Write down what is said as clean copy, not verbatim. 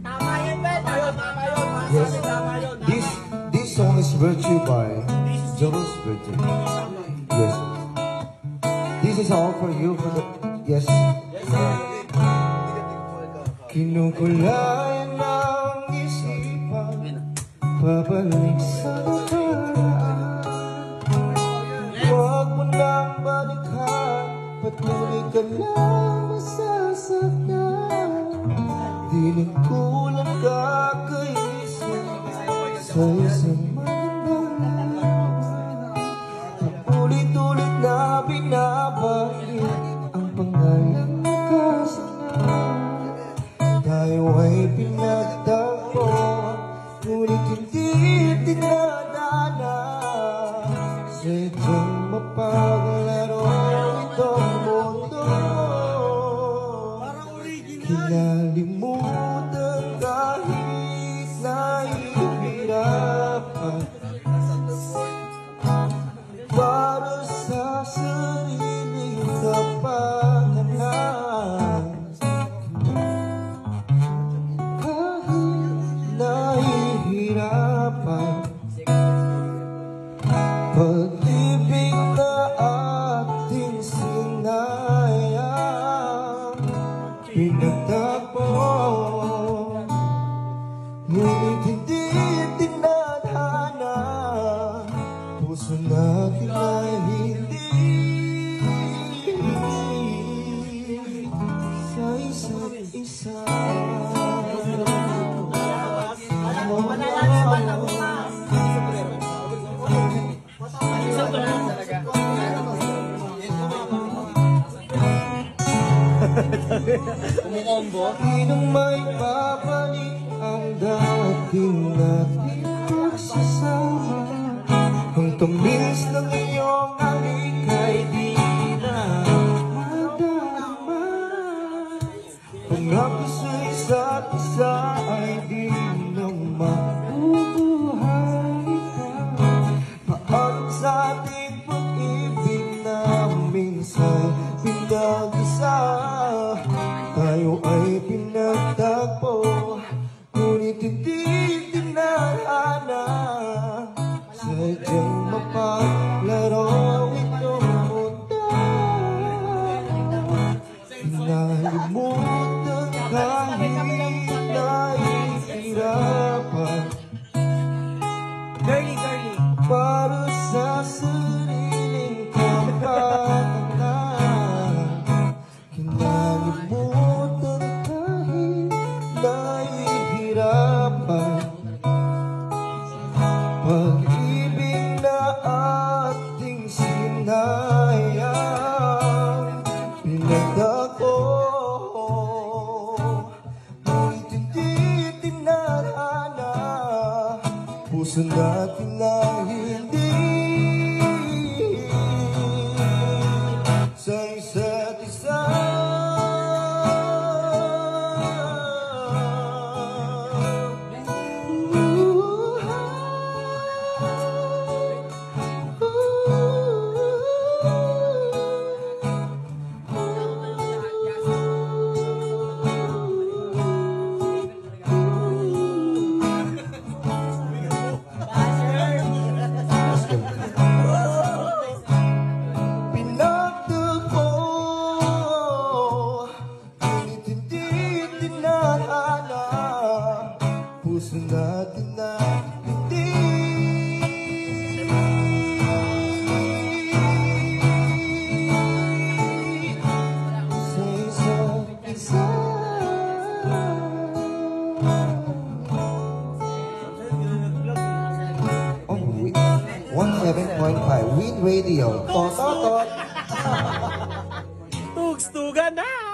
Tama yun, Ben. Tama yun. Yes. Tama yun. This song is Virtue by Joel's Virtue. Yes. This is all for you. For the, yes. Kinukulayan ng isipan, pabalik sa nakaraan. Huwag mo nang balikan, patuloy ka lang masasaktan. Di nagkulang kakaisip sa isang magandang. Ulit-ulit na binabalik ang pangalang nakasanay. Tayo ay pinagtagpo, ngunit hindi dinadana. Sadyang mapaglaro itong mundo. Kinalimutan kahit nahihirapan, para sa sariling kapakanan. Nahihirapan, pag-ibig na ating sinayang, pinagtagpo, ngunit hindi tinadhana. Puso natin ay hindi sa isa't isa. Kumukombo. Inang may babalik ang dating nating pagsasama. Ang tamis ng iyong halik ay di na madarama. Pangako sa isa't isa ay di na mabubuhay ka. Paalam sa ating pag-ibig na minsan pinag-isa. Tayo ay pinagtagpo, ngunit hindi dinadana. Sadyang mapaglaro itong mundo. Nalimutan kahit nahihirapan, para sa sariling kapakanan. Kinalimutan kahit nahihirapan, pag-ibig na ating sinayang, pinagdako, ngunit hindi tinadhana. Puso natin na hindi sa isa't isa. Puso natin na hindi sa isa't isa. Oh, 107.5 Win Radio. Tototot. Tugs-tugan na!